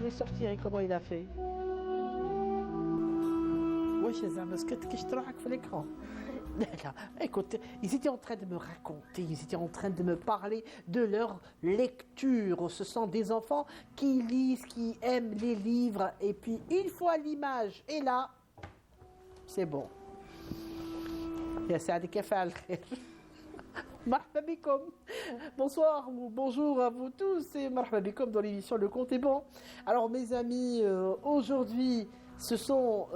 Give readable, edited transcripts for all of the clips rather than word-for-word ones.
voulait sortir et comment il a fait? Wesh, est-ce que tu as l'écran? Écoute, ils étaient en train de me raconter, ils étaient en train de me parler de leur lecture. Ce sont des enfants qui lisent, qui aiment les livres, et puis une fois l'image est là, c'est bon. Marhaba bikoum. Bonsoir ou bonjour à vous tous et marhaba bikoum dans l'émission Le Compte est bon. Alors mes amis, aujourd'hui ce sont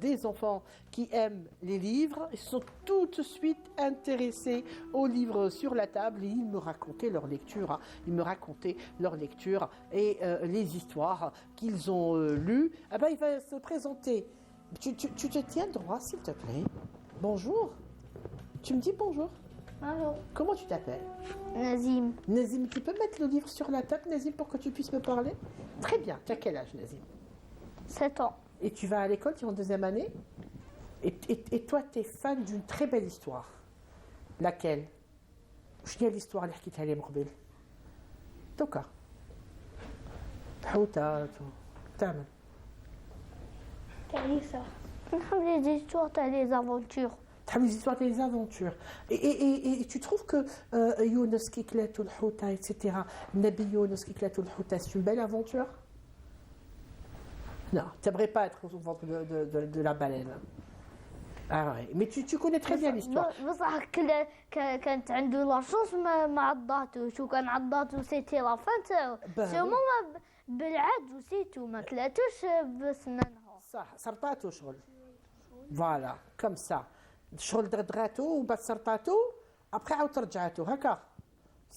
des enfants qui aiment les livres. Ils sont tout de suite intéressés aux livres sur la table et ils me racontaient leur lecture. Ils me racontaient leur lecture et les histoires qu'ils ont lues. Ah ben, il va se présenter. Tu te tiens droit s'il te plaît. Bonjour. Tu me dis bonjour. Allô. Comment tu t'appelles? Nazim. Nazim, tu peux mettre le livre sur la table, Nazim, pour que tu puisses me parler? Très bien. Tu as quel âge, Nazim? 7 ans. Et tu vas à l'école, tu es en deuxième année? Et toi, tu es fan d'une très belle histoire. Laquelle? شنو هي l'histoire اللي حكيتها لي من قبل؟ دوكا. حوتة تعمل. Les histoires, t'as les aventures. Les histoires des aventures. Et tu trouves que Younes qui éclate le Houta, etc., Nabi Younes qui éclate le Houta, c'est une belle aventure? Non, tu n'aimerais pas être au ventre de la baleine. Ah ouais, mais tu connais très bien l'histoire. بصح كانت عنده لا شونس ما عضاتوش وكان عضاتو سيتي لا فان سيرمون بالعاد وسيتو ما كلاتوش بسنانها. صح سرطاتو شغل. فوالا كوم سا. شغل دغدغاتو وبعد سرطاتو après عاود رجعاتو هكا.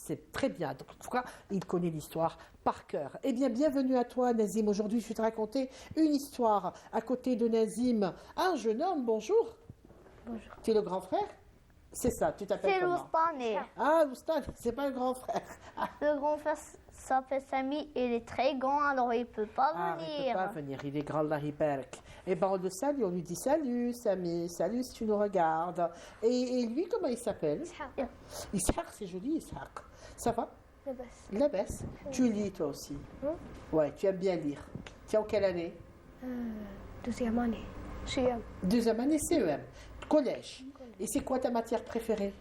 C'est très bien. Donc, en tout cas, il connaît l'histoire par cœur. Eh bien, bienvenue à toi, Nazim. Aujourd'hui, je vais te raconter une histoire. À côté de Nazim, un jeune homme. Bonjour. Bonjour. Tu es le grand frère? C'est ça, tu t'appelles comment? C'est l'Oustani. Ah, l'Oustani, c'est pas le grand frère. Ah. Le grand frère s'appelle Sami, il est très grand, alors il peut pas venir. Il peut pas venir, il est grand, Allah Hibarak. Eh ben, on le salue, on lui dit salut, Sami, salut si tu nous regardes. Et lui, comment il s'appelle? Ishaq, c'est joli, Ishaq. Ça va? La baisse. Tu lis toi aussi? Ouais, tu aimes bien lire. Tu es en quelle année? Deuxième année. CEM. Deuxième année, CEM. Collège. Et c'est quoi ta matière préférée?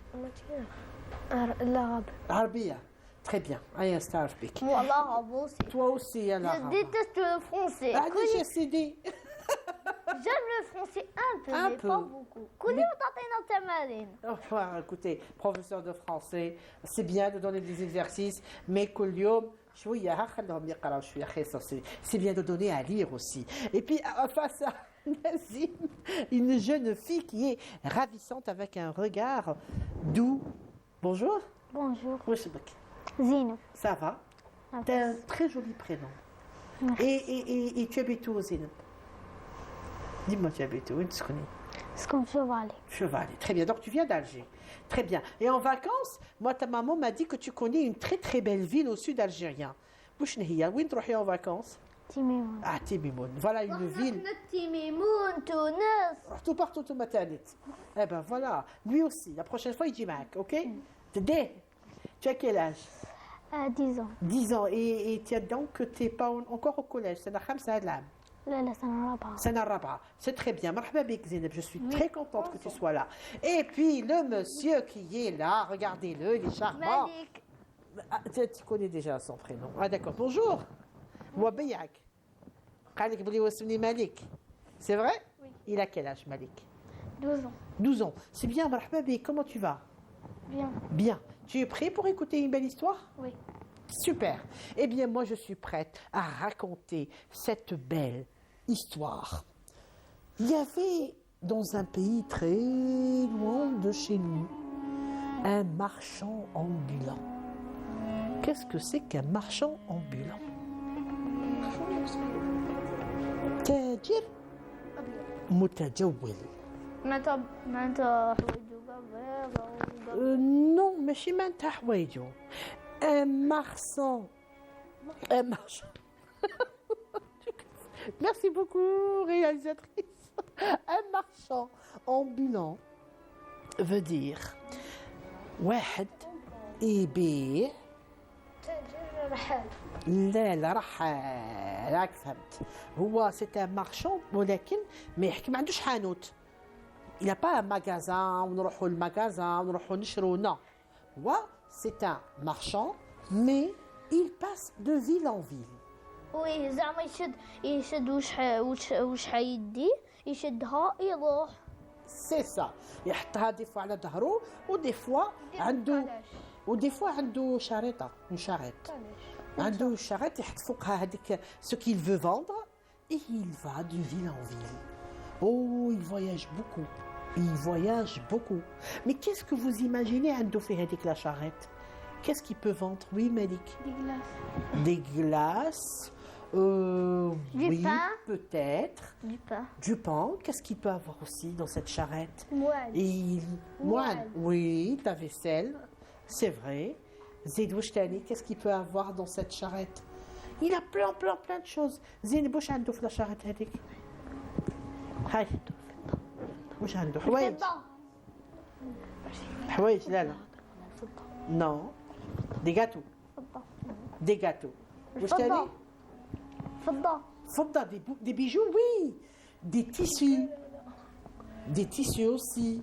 L'arabe. Arabia. Très bien. Allez, Starfik. Moi, l'arabe aussi. Toi aussi, l'arabe. Je déteste le français. Ah, j'ai cédé. J'aime le français un peu, mais pas beaucoup. Écoutez, professeur de français, c'est bien de donner des exercices, mais c'est bien de donner à lire aussi. Et puis, face à Nazim, une jeune fille qui est ravissante avec un regard doux. Bonjour. Bonjour. Zine. Ça va? T'as un très joli prénom. Et tu habites où, Zine? Dis-moi, tu habites où? C'est comme Chevalet. Chevalet, très bien. Donc tu viens d'Alger. Très bien. Et en vacances, moi, ta maman m'a dit que tu connais une très très belle ville au sud algérien. Où est-ce que tu vas en vacances? Timimoun. Ah, Timimoun. Voilà une ville. Timimoun, Tunis. Tout partout, tout matin. Eh ben voilà. Lui aussi. La prochaine fois, il dit Mac, ok? Tu as quel âge? 10 ans. 10 ans. Et tu as donc que tu n'es pas encore au collège. C'est la khamsa l'âme. Sana Raba. C'est très bien. Marhaba bik Zineb. Je suis très contente que tu sois là. Et puis le monsieur qui est là, regardez-le, il est charmant. Malik. Ah, tu connais déjà son prénom. Ah d'accord. Bonjour. Wabiyak. Khalek Bliwasuni Malik. C'est vrai? Oui. Il a quel âge, Malik? 12 ans. 12 ans. C'est bien, Marhaba bik. Comment tu vas? Bien. Bien. Tu es prêt pour écouter une belle histoire? Oui. Super. Eh bien, moi, je suis prête à raconter cette belle histoire. Il y avait dans un pays très loin de chez nous un marchand ambulant. Qu'est-ce que c'est qu'un marchand ambulant? تاجر متجول. Non, ماشي مانتا حوايجو. Un marchand. Merci beaucoup, réalisatrice. Un marchand ambulant veut dire واحد يبيع رحال. لا لا رحال، راك فهمت. هو سي ان مارشون ولكن ما عندوش حانوت. Il n'a pas un magasin ونروحوا للمغازان ونروحوا نشرو. Non. هو c'est un marchand mais il passe de ville en ville. وي زعما يشد وش حيدي يشدها يروح. سي سا، يحطها دي فوا على ظهره ودي فوا عنده شريطه، اون شاريت. عنده شاريت يحط فوقها هذيك ce qu'il veut vendre et il va de ville en ville. Oh, il voyage beaucoup. Il voyage beaucoup. Mais qu'est-ce que vous imaginez عنده في هذيك لا شاريت؟ Qu'est-ce qu'il peut vendre? Oui, Malik. Des glaces. Du oui, pain. peut-être. Du pain. Du pain. Qu'est-ce qu'il peut avoir aussi dans cette charrette? Moelle. Moine. Oui, ta vaisselle. C'est vrai. Zid Wouchtani, qu'est-ce qu'il peut avoir dans cette charrette? Il a plein de choses. Zid Bouch عنده في la charrette هذيك. هاي. واش عنده؟ حوايج. حوايج لا لا. Non. Des gâteaux. Des gâteaux. واش تاني؟ فضة. فضة. Des bijoux, oui. Des tissus. Des tissus aussi.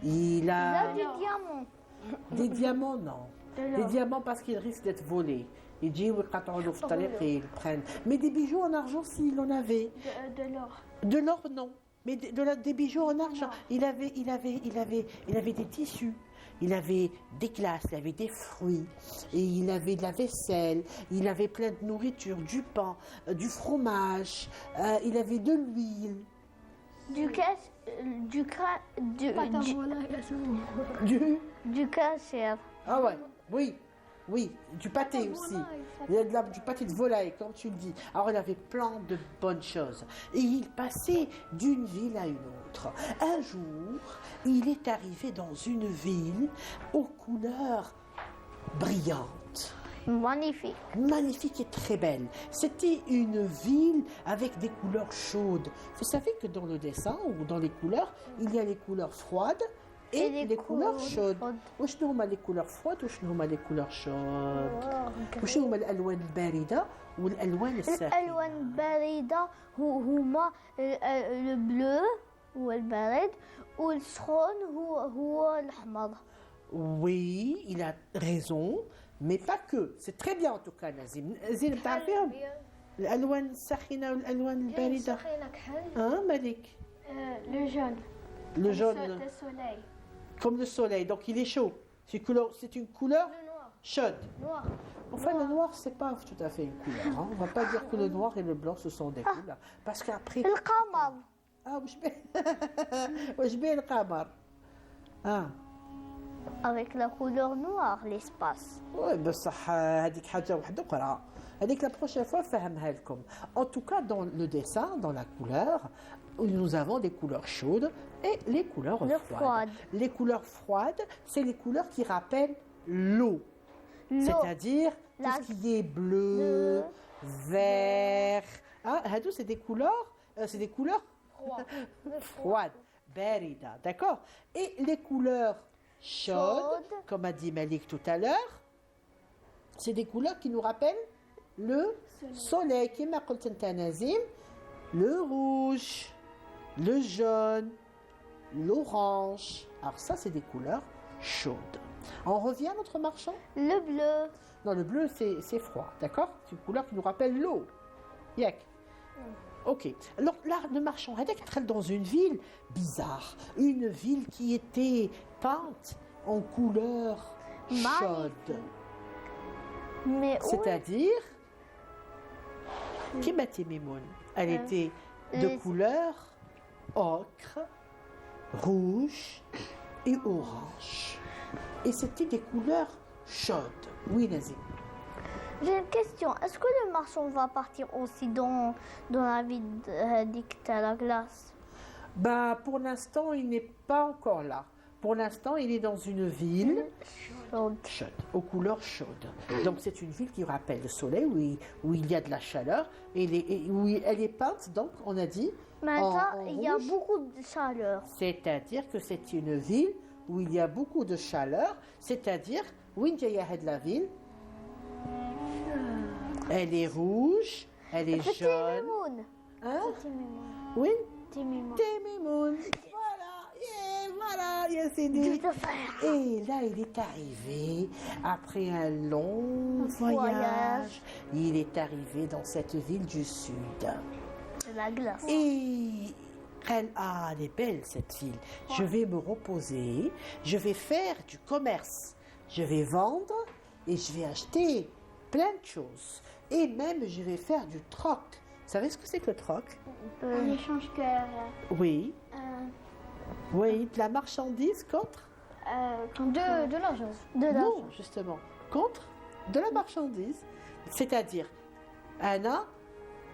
Il a... Des diamants. Des diamants, non. Des diamants parce qu'ils risquent d'être volés. Ils ils prennent. Mais des bijoux en argent, s'il en avait. De l'or. De l'or, non. Mais des bijoux en argent. Il avait des tissus. Il avait des glaces, il avait des fruits, et il avait de la vaisselle, il avait plein de nourriture, du pain, du fromage, il avait de l'huile. Du cachère. Ah ouais, oui, du pâté aussi. Il y a du pâté de volaille, comme tu le dis. Alors il avait plein de bonnes choses. Et il passait d'une ville à une autre. Un jour, il est arrivé dans une ville aux couleurs brillantes. Magnifique. Magnifique et très belle. C'était une ville avec des couleurs chaudes. Vous savez que dans le dessin ou dans les couleurs, il y a les couleurs froides et les couleurs chaudes. وشنو هما les couleurs froides وشنو هما les couleurs chaudes؟ وشنو هما الألوان الباردة والألوان الساخنة؟ الألوان الباردة هما البلو هو البارد والسخون هو الأحمر. Oui, il a raison, mais pas que. C'est très bien en tout cas, Nazim. Nazim, تعرفيهم؟ الألوان الساخنة والألوان الباردة. Hein, Malik? Le jaune. Le jaune. Le soleil. Comme le soleil, donc il est chaud. C'est une couleur chaude. Noir. Enfin, le noir, c'est pas tout à fait une couleur. Hein. On va pas dire que le noir et le blanc, ce sont des couleurs. Parce qu'après... القمر. Ah, وش بيه القمر؟ Ah. Avec la couleur noire, l'espace. Oui, بصح هذيك حاجة واحدة أخرى. هذيك la prochaine fois فهمها لكم. En tout cas, dans le dessin, dans la couleur, nous avons des couleurs chaudes et les couleurs froides. Les couleurs froides, c'est les couleurs qui rappellent l'eau. C'est-à-dire tout ce qui est bleu, vert. Ah, c'est des couleurs froides. Barida, d'accord? Et les couleurs chaudes, comme a dit Malik tout à l'heure, c'est des couleurs qui nous rappellent le soleil. Qui m'a dit le rouge, le jaune, l'orange. Alors ça, c'est des couleurs chaudes. On revient à notre marchand? Le bleu. Non, le bleu, c'est froid, d'accord? C'est une couleur qui nous rappelle l'eau. Yak. Ok. Alors là, le marchand, il est dans une ville bizarre. Une ville qui était peinte en couleur chaude. C'est-à-dire... Kimati Mimoun. Elle était de couleur ocre, rouge et orange. Et c'était des couleurs chaudes. Oui, Nazim. J'ai une question. Est-ce que le marchand va partir aussi dans la ville dictée à la glace? Bah, pour l'instant, il n'est pas encore là. Pour l'instant, il est dans une ville chaude, aux couleurs chaudes. Donc, c'est une ville qui rappelle le soleil, où il y a de la chaleur, et où elle est peinte, donc, on a dit, maintenant, il y a rouge. beaucoup de chaleur. C'est-à-dire que c'est une ville où il y a beaucoup de chaleur, c'est-à-dire, où il y a de la ville? Elle est rouge, elle est فتي jaune. ميمون Hein? فتي ميمون Oui, فتي ميمون Témimoun. Voilà, yeah, c'est dit. Et là, il est arrivé, après un long voyage, il est arrivé dans cette ville du sud. la glace. Et elle est belle cette ville. Je vais me reposer, je vais faire du commerce, je vais vendre et je vais acheter plein de choses. Et même je vais faire du troc. Vous savez ce que c'est que le troc? Un échange cœur. Oui, oui, de la marchandise contre? De l'argent. De l'argent. Non, justement, contre de la marchandise. C'est-à-dire, أنا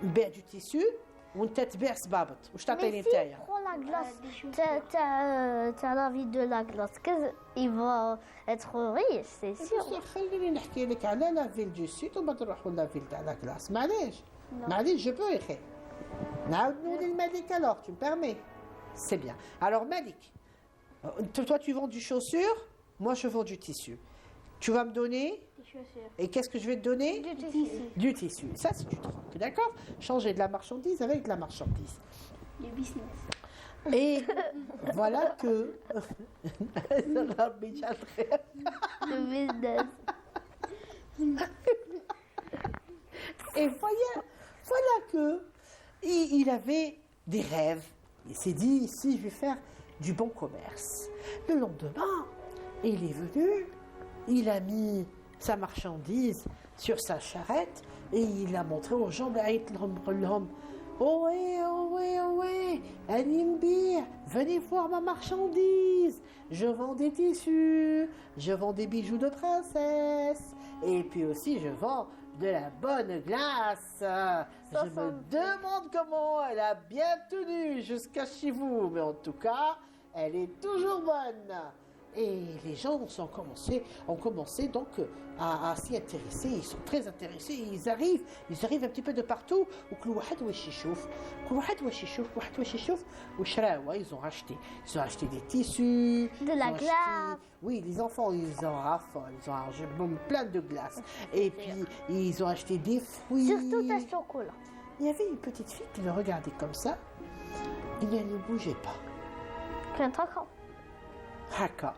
نبيع du tissu وانت تبيع صبابط واش تعطيني Mais si نتايا. prend la glace, des choses. t'as la vie de la glace, il va être riche, c'est sûr. بصح خليني نحكي لك على لا فيل دو سود وبعد نروحوا لا فيل تاع لا كلاس معليش معليش جو بو يا خي نعاود نولي الملك alors tu me permets c'est bien alors Malik toi tu vends du chaussure moi je vends du tissu tu vas me donner Des chaussures. et qu'est-ce que je vais te donner du tissu ça c'est du troc d'accord changer de la marchandise avec de la marchandise Du business. et voilà que Le business. Et voilà que il avait des rêves. Il s'est dit, ici, je vais faire du bon commerce. Le lendemain, il est venu, il a mis sa marchandise sur sa charrette et il a montré aux gens, ohé, Animbir, venez voir ma marchandise. Je vends des tissus, je vends des bijoux de princesse et puis aussi je vends de la bonne glace. Je me demande comment elle a bien tenu jusqu'à chez vous, mais en tout cas, elle est toujours bonne. Et les gens ont commencé donc à s'y intéresser. Ils sont très intéressés. Ils arrivent un petit peu de partout. وكل واحد واش يشوف ils ont acheté des tissus. De la glace. Oui, les enfants, ils en raffolent. Ils ont acheté plein de glace. Et puis, ils ont acheté des fruits. Surtout ta chocolat. Il y avait une petite fille qui le regardait comme ça. Et elle ne bougeait pas. كانت هكا. Haka.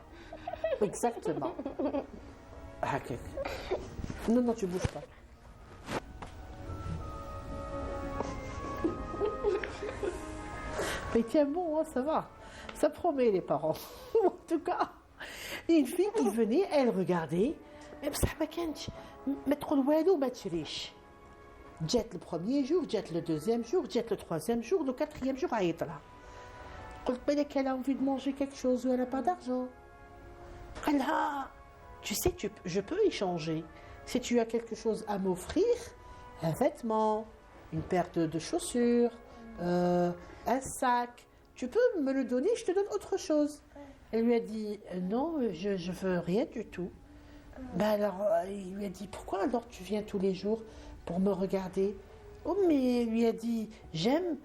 Exactement. Haka. Non, tu bouges pas. Mais tiens bon, hein, ça va. Ça promet les parents. En tout cas, une fille qui venait, elle regardait. Mais بصح ما كانش ما تقول والو ما تشريش. جات le premier jour, جات le deuxième jour, جات le troisième jour, le quatrième jour عيط لها. قلت بالك elle a envie de manger quelque chose ou elle n'a pas d'argent. Elle a, tu sais, je peux échanger. Si tu as quelque chose à m'offrir, un vêtement, une paire de chaussures, un sac, tu peux me le donner, je te donne autre chose. Elle lui a dit, non, je veux rien du tout. Ben alors, il lui a dit, pourquoi alors tu viens tous les jours pour me regarder? Oh, mais il lui a dit, j'aime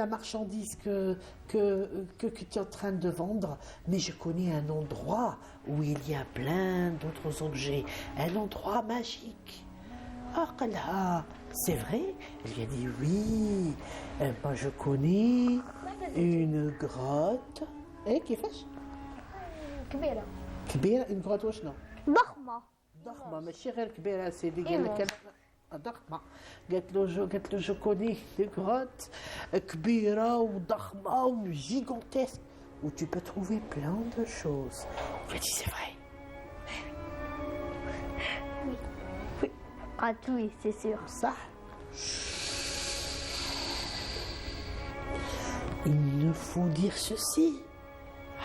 la marchandise que tu es en train de vendre, mais je connais un endroit où il y a plein d'autres objets, un endroit magique. Ah, c'est vrai? Elle lui a dit, oui, moi je connais une grotte. Eh, كيفاش؟ كبيرة. كبيرة une grotte واش ضخمة. ضخمة ماشي غير كبيرة سيدي قال لك ضخمة قالت له جو كوني دي غروت كبيرة وضخمة وجيغانتesque où tu peux trouver plein de choses. Il a dit c'est vrai. Oui. Ah oui, c'est sûr. Ça. Il ne faut dire ceci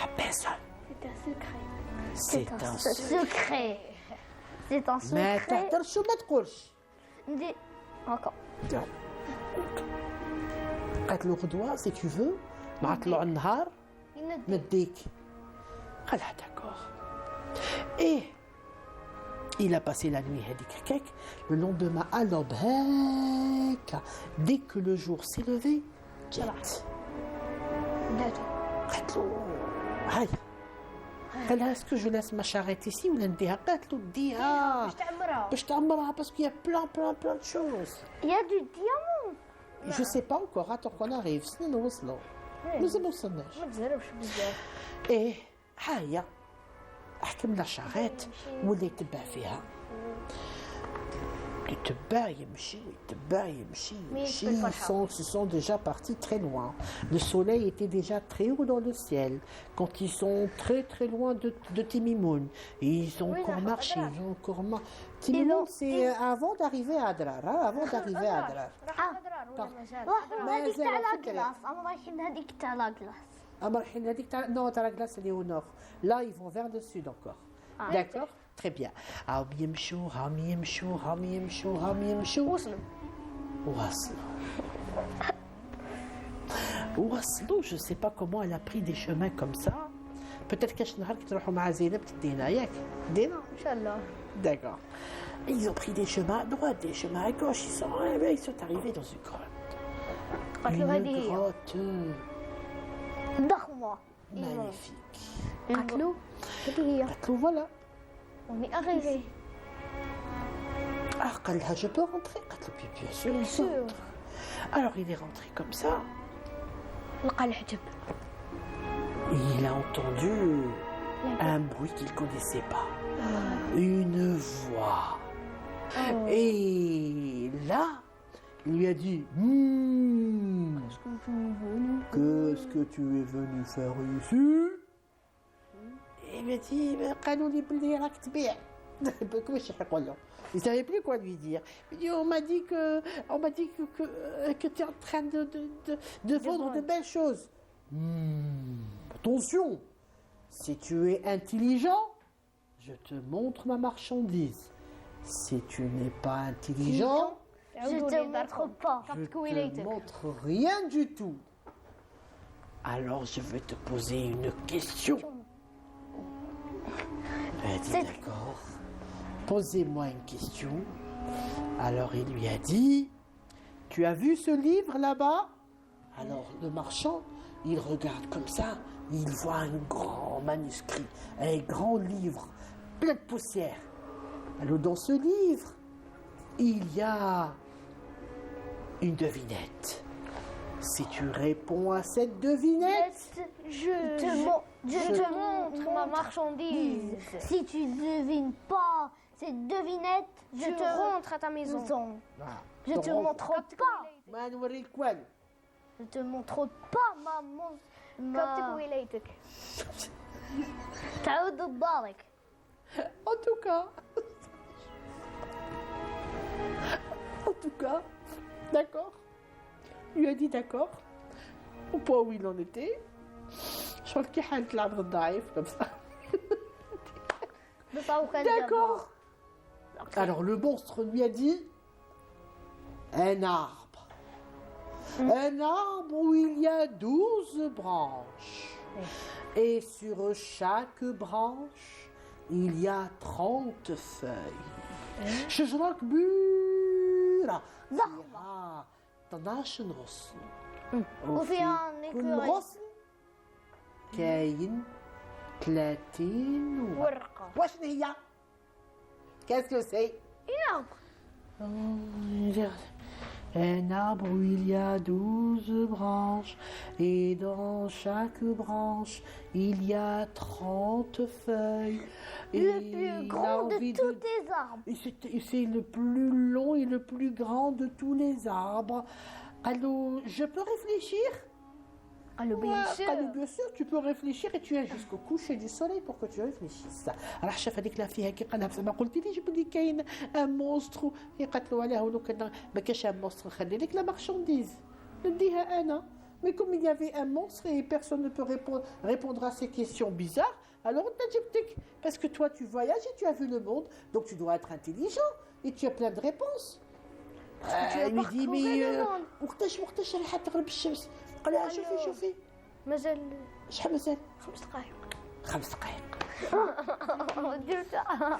à personne. C'est un secret. C'est un secret. C'est un ما secret. تهدرش وما تقولش. ندير هكا. قالت له غدوة si tu veux مع طلوع النهار نديك. قال لها d'accord. Et il a passé la nuit هذيك هكاك. Le lendemain à l'aube هكا dès que le jour s'est levé جات. قالت له هيا قال لها est-ce que je laisse ma charrette ici ولا نديها؟ قالت له ديها باش تعمرها. باش تعمرها parce qu'il y a plein de choses. Il y a du diamant. Je sais pas encore, attends qu'on arrive. سنين وصلوا مازال ما وصلناش. ما تزربش بزاف. ايه هيا حكمنا شاريت ولا يتبع فيها يتبع يمشي ils sont déjà partis très loin. Le soleil était déjà très haut dans le ciel quand ils sont très loin de Timimoun. Ils ont encore marché, Timimoun, c'est avant d'arriver à Adrar, avant d'arriver à Adrar. هذيك تاع لاكلاس. انا رايحين هذيك تاع لاكلاس. Non, t'as la glace, elle est au nord. Là, ils vont vers le sud encore. D'accord? Très bien. وصلوا. Je sais pas comment elle a pris des chemins comme ça. Peut-être كاش نهار كي تروحوا مع زينب تدينا ياك؟ دينا؟ ان شاء الله. D'accord. Ils ont pris des chemins à droite, des chemins à gauche. Ils sont arrivés dans une grotte. Une grotte ضخمة. magnifique. قتلوا. هذه هي. قالت له voilà. On est arrivé. Ah, قال لها je peux rentrer? قالت له bien sûr. Bien sûr. Alors il est rentré comme ça. لقى الحجب. Il a entendu un bruit qu'il ne connaissait pas. Une voix. Et là, il lui a dit qu'est-ce que tu es venu faire ici? Et il m'a dit قالوا لي بلي راك تبيع. كيفاش يحقوا له؟ Il ne savait plus quoi lui dire. Il dit on m'a dit que tu es en train de vendre de belles choses. Attention, si tu es intelligent, je te montre ma marchandise. Si tu n'es pas intelligent, je te montre pas. je te montre rien du tout. Alors je vais te poser une question. Elle a dit d'accord. Posez-moi une question. Alors il lui a dit, tu as vu ce livre là-bas? Alors le marchand, il regarde comme ça, il voit un grand manuscrit, un grand livre, plein de poussière. Alors dans ce livre, il y a une devinette. Si tu réponds à cette devinette, Je te montre ma marchandise. Si tu devines pas cette devinette, je te rentre à ta maison. Je te montre pas. ما نوريك والو. Je te montre pas كابتك ولايتك. تعود لدارك. En tout cas, d'accord. Il lui a dit d'accord. Au point où il en était. Je crois qu'il a l'arbre d'Aïf comme ça. D'accord. Alors le monstre lui a dit un arbre. Un arbre où il y a 12 branches. Et sur chaque branche, il y a 30 feuilles. شجرة كبيرة فيها 12 غصن. وفيها كل غصن كاين 30 ورقة. واشنو هي؟ كاسكو سي؟ Un arbre où il y a 12 branches, et dans chaque branche, il y a 30 feuilles. Le plus grand de tous les arbres. Et c'est le plus long et le plus grand de tous les arbres. Alors, je peux réfléchir? Alors bien sûr. Bien sûr, tu peux réfléchir et tu es jusqu'au coucher du soleil pour que tu réfléchisses. Alors شاف هذيك لا فيها كي قالها بصح ما قلتيليش بلي كاين ان مونستر يقتلوا عليها ولو كان ما كاش ان مونستر خلي لك لا مارشانديز نديها انا. Mais comme il y avait un monstre et personne ne peut répondre à ces questions bizarres, alors on t'a dit parce que toi tu voyages et tu as vu le monde, donc tu dois être intelligent et tu as plein de réponses. Il lui dit mais وقتاش راح تغرب الشمس؟ قال لها شوفي مازال شحال مازال؟ 5 دقائق. 5 دقائق. دير ساعة.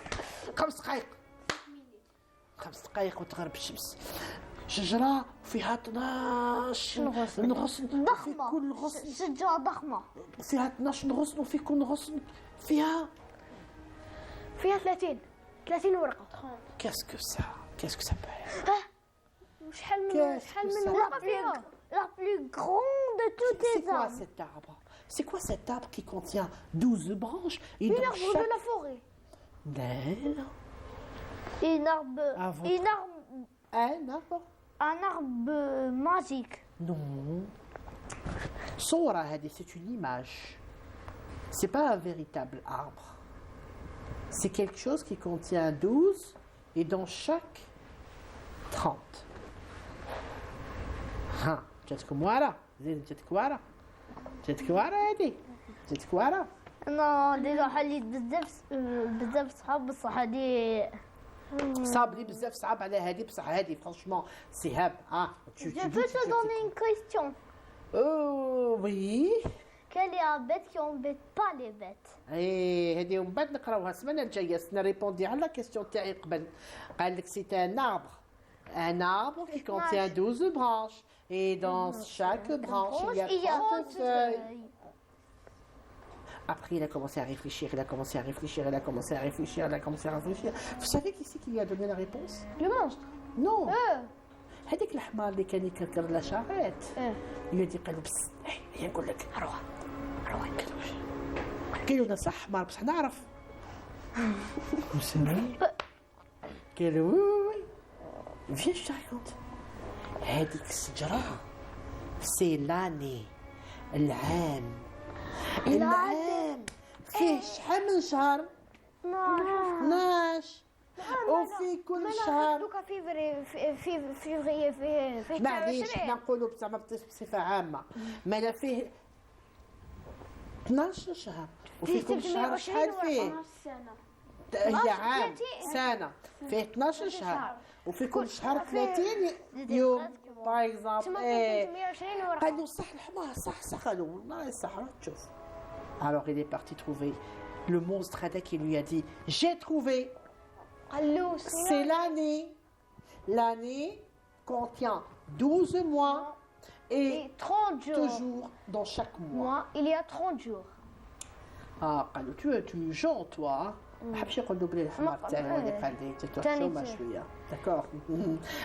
5 دقائق. 5 دقائق وتغرب الشمس. شجرة فيها 12 غصن وفي ضخمة كل غصن شجرة ضخمة فيها 12 غصن وفي كل غصن فيها فيها 30 ورقة. كاسكو سا شحال Qu'est-ce que من ça ورقة فيها؟ la plus grande de toutes C'est les quoi arbres. cet arbre? C'est quoi cet arbre qui contient 12 branches et Une dans arbre chaque... de la forêt. Non. Une arbre, Ah, votre- une arbre, Un arbre? un arbre magique. Non. Sora هذه, c'est une image. C'est pas un véritable arbre. C'est quelque chose qui contient 12 et dans chaque 30. ها جاتكم ورا زين جاتك ورا هذه جاتك ورا انا ديجا حليت بزاف صحاب بصح هادي صعب لي بزاف صعب على هذه بصح هذه فرانشمون سي هاب Je peux te donner une question. وي Quel est un bête qui embête pas les bêtes? ايه هذه ومن بعد نقراوها السمانه الجايه سنا ريبوندي على لا كيستيون تاعي قبل قال لك سي un arbre qui contient 12 branches et dans chaque branche il y a 30 feuilles. Après, il a commencé à réfléchir. Vous savez qui c'est qui lui a donné la réponse? Le monstre. Non. هذيك الحمار اللي كان يكركر لا شاريت. Il lui a dit قال له بس هي نقول لك روح قال له انا صح حمار بصح نعرف. قال له وي viens je te raconte. هذيك الشجرة سي لاني العام فيه شحال من شهر 12 وفي كل شهر دوكا في فيفري فيه معليش 29. حنا نقولوا بزعما بصفة عامة مالا فيه 12 شهر وفي كل شهر شحال فيه هي عام سنة فيه 12 شهر وفي كل شهر 30 يوم باغ اكزومبل تما فيه 320 ورقة. قالوا صح الحمار صح قالوا والله صح تشوف. Alors il est parti trouver le monstre qui lui a dit j'ai trouvé. قالو C'est l'année. L'année contient 12 mois et Et 30 jours. toujours dans chaque mois. Moi, il y a 30 jours. قالوا tu es gens toi. ما حبش يقول له بلي الحمار تاعي هو اللي قال لي تتوحشوا شويه. D'accord.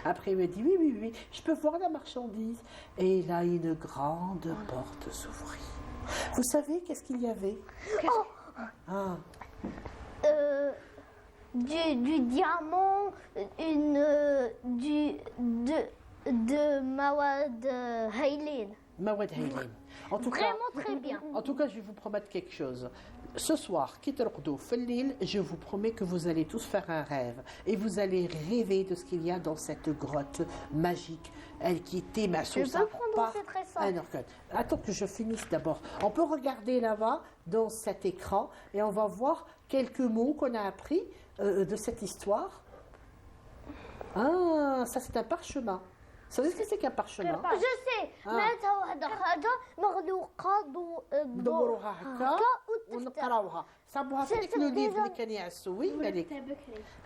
Après il me dit oui, je peux voir la marchandise. Et là une grande porte s'ouvrit. Vous savez qu'est-ce qu'il y avait? Du diamant, de Mawad Haylin. Mawad Haylin. En tout cas, Vraiment très bien. En tout cas, je vais vous promettre quelque chose. Ce soir, Kitterqdou Fellil, je vous promets que vous allez tous faire un rêve. Et vous allez rêver de ce qu'il y a dans cette grotte magique. Elle qui était ma sauce. peux prendre, c'est très simple. un orchid. Attends que je finisse d'abord. On peut regarder là-bas, dans cet écran, et on va voir quelques mots qu'on a appris de cette histoire. Ah, ça c'est un parchemin. Vous savez ce que c'est qu'un parchemin? Je sais. معناتها واحدة حاجة مغلوقة ندوروها هكا ونقراوها صابوها في ديك لو ليفر اللي كان يعسوي مالك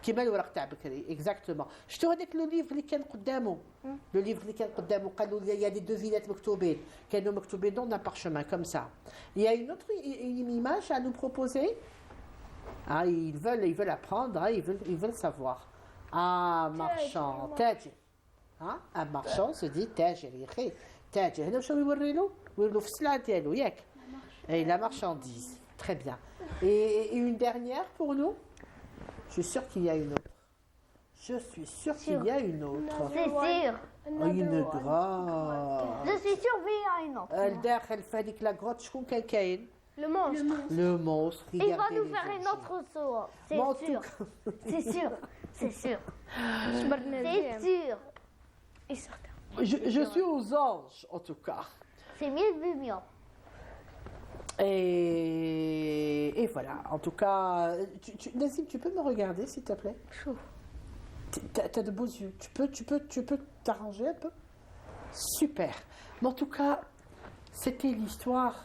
كيما الورق تاع بكري اكزاكتومون شفتوا هذاك لو ليفر اللي كان قدامه لو ليفر اللي كان قدامه قالوا لي يا دي دوفينات مكتوبين كانوا مكتوبين دون ان بارشمان كوم سا il y a une autre image à nous proposer. Ils veulent apprendre, ils veulent savoir. Marchand تاجر. Un marchand se dit تاجر يا اخي تاجر هنا واش يوري له في السلعه ديالو ياك et la marchandise très bien et une dernière pour nous. Je suis sûr qu'il y a une autre. C'est sûr. Une grande. Je suis sûre qu'il y a une autre. الداخل في هذيك لا غروت شكون كان كاين؟ Le monstre. Le monstre qui Il va gardait nous les faire une objets. autre saut. Bon, en C'est tout sûr. cas- C'est sûr. C'est sûr. صبرنا C'est مزيان. sûr. Et certain. Je suis aux anges en tout cas. C'est mieux de mieux. Et voilà, en tout cas, Nazim, tu peux me regarder s'il te plaît? T'as de beaux yeux. Tu peux t'arranger un peu? Super. Mais en tout cas, c'était l'histoire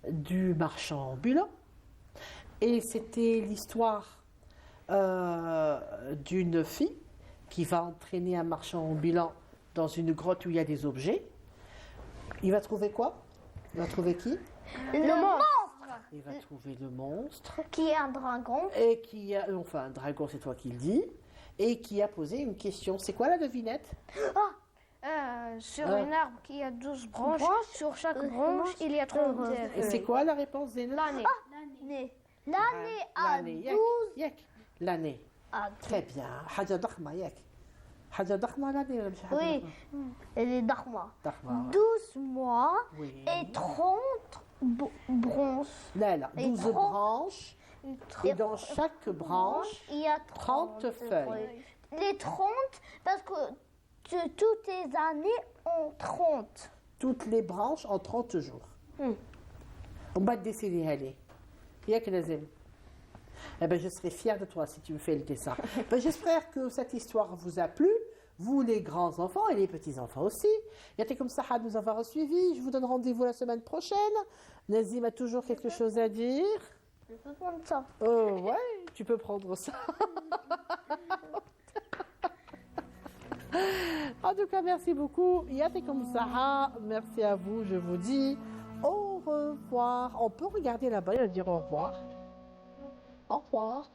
du marchand ambulant. Et c'était l'histoire d'une fille qui va entraîner un marchand ambulant dans une grotte où il y a des objets. Il va trouver quoi? Il va trouver qui? Le monstre Il va trouver le monstre. qui est un dragon. Et qui a... Enfin, un dragon, c'est toi qui le dis. Et qui a posé une question. C'est quoi la devinette? Sur Ah. une arbre qui a 12 branches, Branches. sur chaque Euh, branche, il y a 30 Et c'est quoi la réponse, Zéna? l'année. L'année à L'année. 12 Yak. L'année. à Très bien. حاجة ضخمة ياك. حاجة ضخمة l'année ولا مش حاجة Oui. ضخمة؟ Elle est d'Arma. ضخمة. 12 mois Oui. et 30 bronzes. Là, là, Et 12 30. branches. Et dans chaque branche, il y a 30 feuilles. Les 30, parce que toutes les années ont 30. toutes les branches en 30 jours. On va décider, allez. Yak Nazem. Eh ben, je serai fière de toi si tu me fais le dessin. Ben, j'espère que cette histoire vous a plu. Vous, les grands enfants et les petits enfants aussi. Yatekum Saha de nous avoir suivis. Je vous donne rendez-vous la semaine prochaine. Nazim a toujours quelque chose à dire. Je peux prendre ça. Oh, ouais, tu peux prendre ça. En tout cas, merci beaucoup. Yatekum Saha. Merci à vous. Je vous dis au revoir. On peut regarder là-bas et dire au revoir. Au revoir.